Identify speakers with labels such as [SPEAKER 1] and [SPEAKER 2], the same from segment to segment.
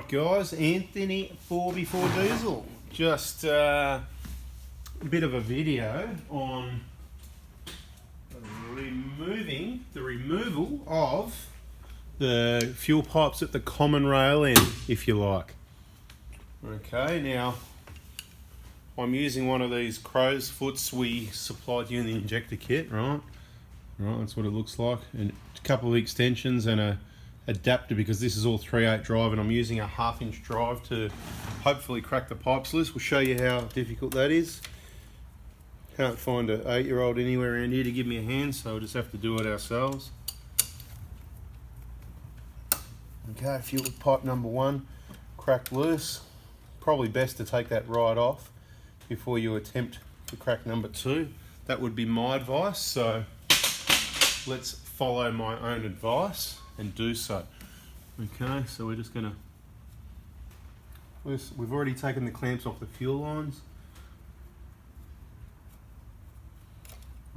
[SPEAKER 1] Alright guys, Anthony 4x4 Diesel. Just a bit of a video on the removal of the fuel pipes at the common rail end, if you like. Okay, now I'm using one of these crow's foots we supplied you in the injector kit, right? Right, that's what it looks like. And a couple of extensions and a adapter, because this is all 3/8 drive and I'm using a 1/2 inch drive to hopefully crack the pipes loose. We'll show you how difficult that is. Can't find an 8-year-old anywhere around here to give me a hand, so we'll just have to do it ourselves. Okay, fuel pipe number 1 cracked loose. Probably best to take that right off before you attempt to crack number 2. That would be my advice, so let's follow my own advice and do so. Okay, so we're just gonna, we've already taken the clamps off the fuel lines.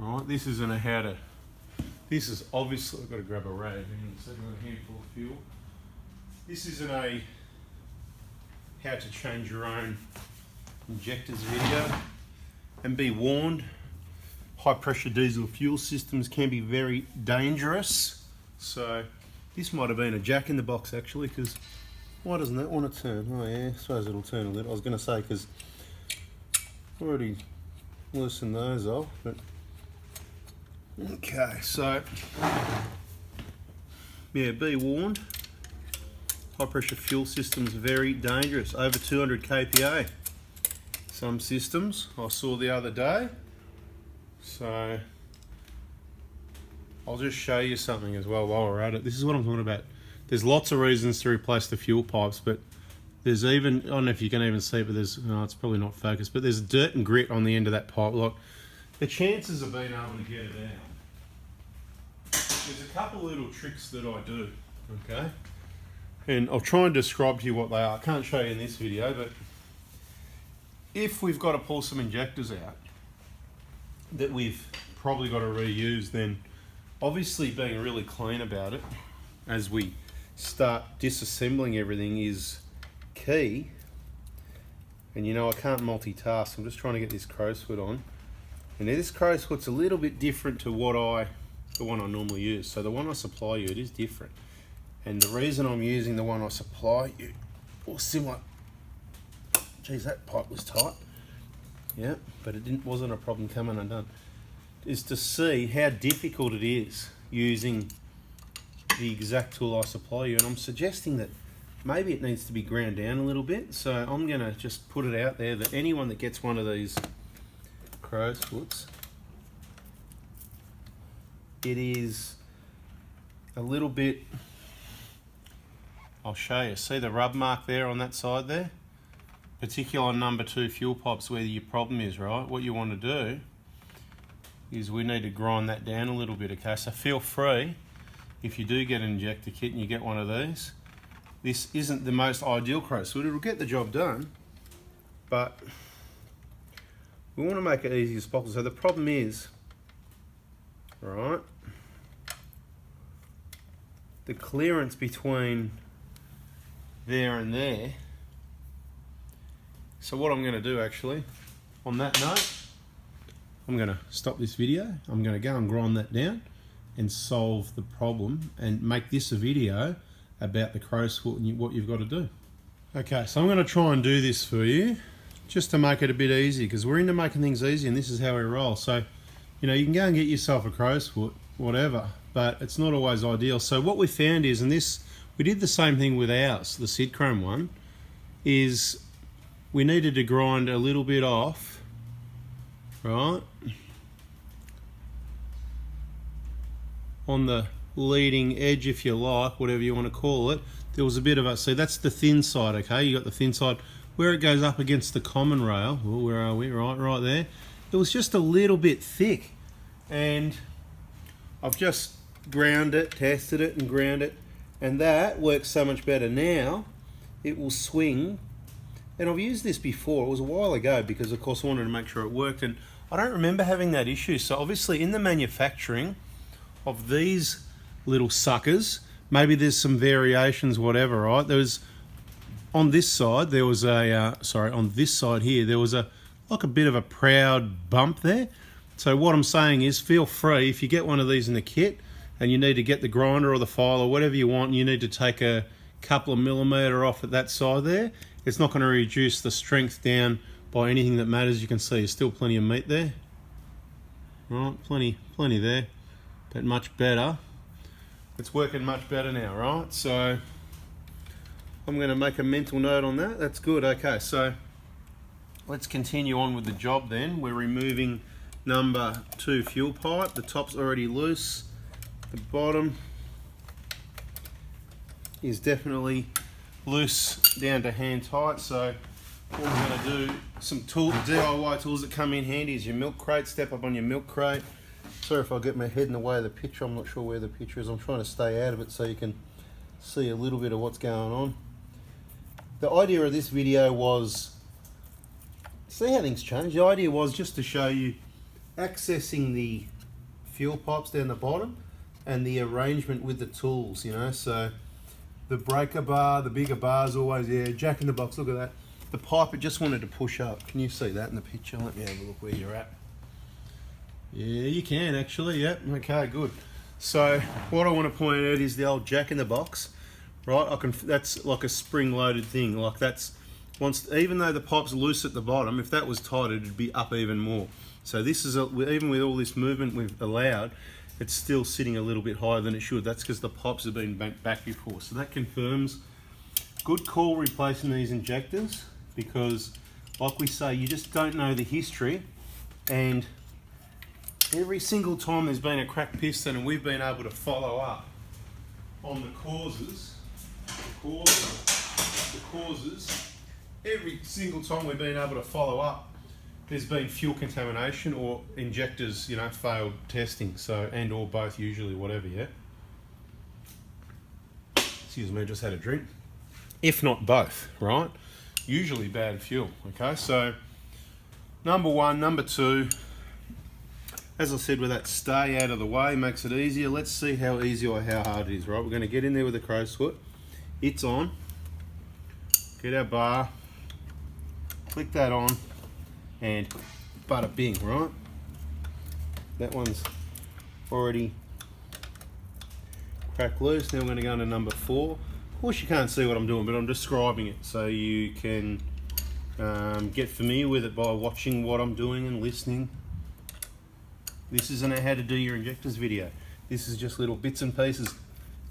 [SPEAKER 1] All right, this isn't a how to, this is obviously, I've got to grab a rag, hang on a second, I've got a handful of fuel. This isn't a how to change your own injectors video, and be warned, high pressure diesel fuel systems can be very dangerous. So this might have been a jack in the box actually, because why doesn't that want to turn? Oh yeah, I suppose it'll turn a little. I was going to say, because I've already loosened those off, but okay, so yeah, be warned, high pressure fuel systems very dangerous, over 200 kPa. Some systems I saw the other day. So I'll just show you something as well while we're at it. This is what I'm talking about. There's lots of reasons to replace the fuel pipes, but there's even, I don't know if you can even see it, but there's, no, it's probably not focused, but there's dirt and grit on the end of that pipe. Like, the chances of being able to get it out, there's a couple of little tricks that I do, okay? And I'll try and describe to you what they are. I can't show you in this video, but if we've got to pull some injectors out that we've probably got to reuse, then obviously being really clean about it as we start disassembling everything is key. And you know, I can't multitask, I'm just trying to get this crow's foot on. And this crow's foot's a little bit different to the one I normally use. So the one I supply you, it is different. And the reason I'm using the one I supply you, or similar, geez, that pipe was tight. Yeah, but it wasn't a problem coming undone, is to see how difficult it is using the exact tool I supply you. And I'm suggesting that maybe it needs to be ground down a little bit. So I'm gonna just put it out there that anyone that gets one of these crow's foots, it is a little bit, I'll show you, see the rub mark there on that side there? Particularly on number 2 fuel pipes where your problem is, right? What you want to do is we need to grind that down a little bit, okay? So feel free, if you do get an injector kit and you get one of these, this isn't the most ideal crow's foot. It'll get the job done, but we want to make it easy as possible. So the problem is, right, the clearance between there and there. So what I'm going to do actually, on that note, I'm going to stop this video. I'm going to go and grind that down and solve the problem and make this a video about the crow's foot and what you've got to do. Okay, so I'm going to try and do this for you just to make it a bit easy, because we're into making things easy and this is how we roll. So, you know, you can go and get yourself a crow's foot, whatever, but it's not always ideal. So what we found is, and this, we did the same thing with ours, the Sid Chrome one, is we needed to grind a little bit off, right, on the leading edge, if you like, whatever you want to call it. There was a bit of a, see, that's the thin side, okay? You got the thin side where it goes up against the common rail. Oh, where are we? Right there. It was just a little bit thick, and I've just ground it, tested it and ground it, and that works so much better now. It will swing. And I've used this before, it was a while ago, because of course I wanted to make sure it worked, and I don't remember having that issue. So obviously in the manufacturing of these little suckers, maybe there's some variations, whatever, right? There was on this side there was a on this side here there was a like a bit of a proud bump there. So what I'm saying is, feel free, if you get one of these in the kit and you need to get the grinder or the file or whatever you want, you need to take a couple of millimetre off at that side there. It's not going to reduce the strength down by anything that matters. You can see there's still plenty of meat there. Right, plenty there, but much better. It's working much better now, right? So I'm going to make a mental note on that. That's good. Okay, so let's continue on with the job then. We're removing number 2 fuel pipe. The top's already loose. The bottom is definitely loose down to hand tight. So what we're going to do, some DIY tools that come in handy is your milk crate. Step up on your milk crate. Sorry if I get my head in the way of the picture. I'm not sure where the picture is. I'm trying to stay out of it so you can see a little bit of what's going on. The idea of this video was, see how things change. The idea was just to show you accessing the fuel pipes down the bottom and the arrangement with the tools, you know. So the breaker bar, the bigger bars always, yeah, jack in the box, look at that. The pipe, it just wanted to push up. Can you see that in the picture? Let me have a look where you're at. Yeah, you can actually, yep, okay, good. So what I want to point out is the old jack in the box, right? That's like a spring-loaded thing, like that's, even though the pipe's loose at the bottom, if that was tight, it'd be up even more. So this is, even with all this movement we've allowed, it's still sitting a little bit higher than it should. That's because the pipes have been bent back before. So that confirms, good call replacing these injectors, because like we say, you just don't know the history, and every single time there's been a cracked piston and we've been able to follow up on the causes, every single time we've been able to follow up, there's been fuel contamination or injectors, you know, failed testing. So, and or both, usually, whatever, yeah. Excuse me, I just had a drink. If not both, right? Usually bad fuel, okay? So, number 1, number 2, as I said, with that stay out of the way makes it easier. Let's see how easy or how hard it is, right? We're going to get in there with the crow's foot. It's on. Get our bar. Click that on. And bada bing, right? That one's already cracked loose. Now we're going to go into number 4. Of course you can't see what I'm doing, but I'm describing it so you can get familiar with it by watching what I'm doing and listening. This isn't a how to do your injectors video. This is just little bits and pieces,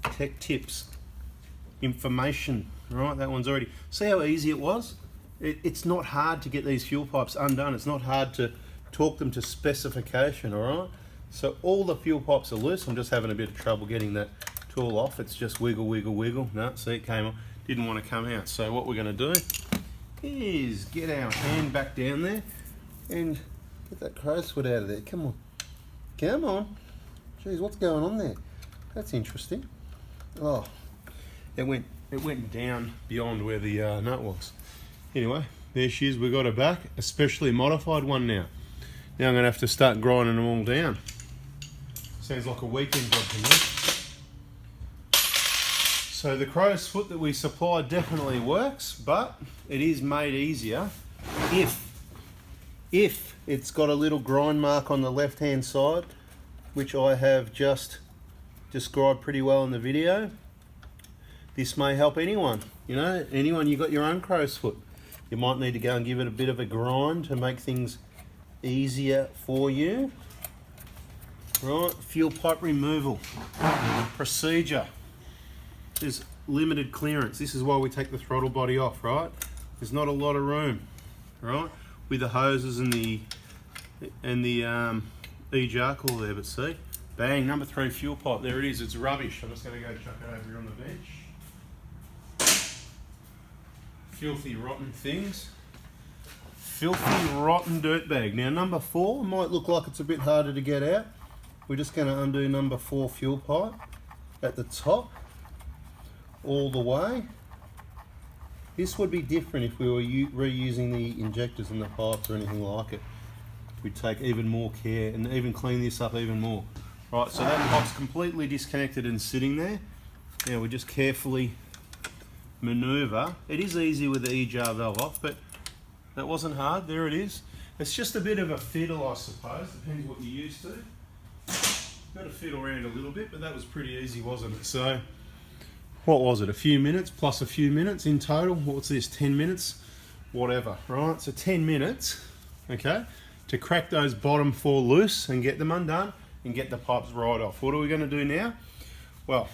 [SPEAKER 1] tech tips, information, right? That one's already, see how easy it was? It's not hard to get these fuel pipes undone. It's not hard to torque them to specification, all right? So all the fuel pipes are loose. I'm just having a bit of trouble getting that tool off. It's just wiggle, wiggle, wiggle. No, see, it came off. Didn't want to come out. So what we're going to do is get our hand back down there and get that crow's foot out of there. Come on. Come on. Jeez, what's going on there? That's interesting. Oh, it went down beyond where the nut was. Anyway, there she is. We got her back, a specially modified one now. Now I'm going to have to start grinding them all down. Sounds like a weekend job to me. So the crow's foot that we supplied definitely works, but it is made easier if it's got a little grind mark on the left hand side, which I have just described pretty well in the video. This may help anyone, you know, anyone you got your own crow's foot. You might need to go and give it a bit of a grind to make things easier for you. Right, fuel pipe removal procedure. There's limited clearance. This is why we take the throttle body off, right? There's not a lot of room, right? With the hoses and the e-jar cooler there, but see, bang, number 3 fuel pipe, there it is. It's rubbish. I'm just going to go chuck it over here on the bench. Filthy, rotten things. Filthy, rotten dirtbag. Now, number 4 might look like it's a bit harder to get out. We're just going to undo number 4 fuel pipe at the top, all the way. This would be different if we were reusing the injectors and the pipes or anything like it. We'd take even more care and even clean this up even more. Right, so that pipe's completely disconnected and sitting there. Now we just carefully maneuver. It is easy with the E-jar valve off, but that wasn't hard. There it is. It's just a bit of a fiddle, I suppose. Depends what you're used to. Got to fiddle around a little bit, but that was pretty easy, wasn't it? So, what was it? A few minutes plus a few minutes in total. What's this? 10 minutes? Whatever, right? So 10 minutes, okay, to crack those bottom 4 loose and get them undone and get the pipes right off. What are we going to do now? Well,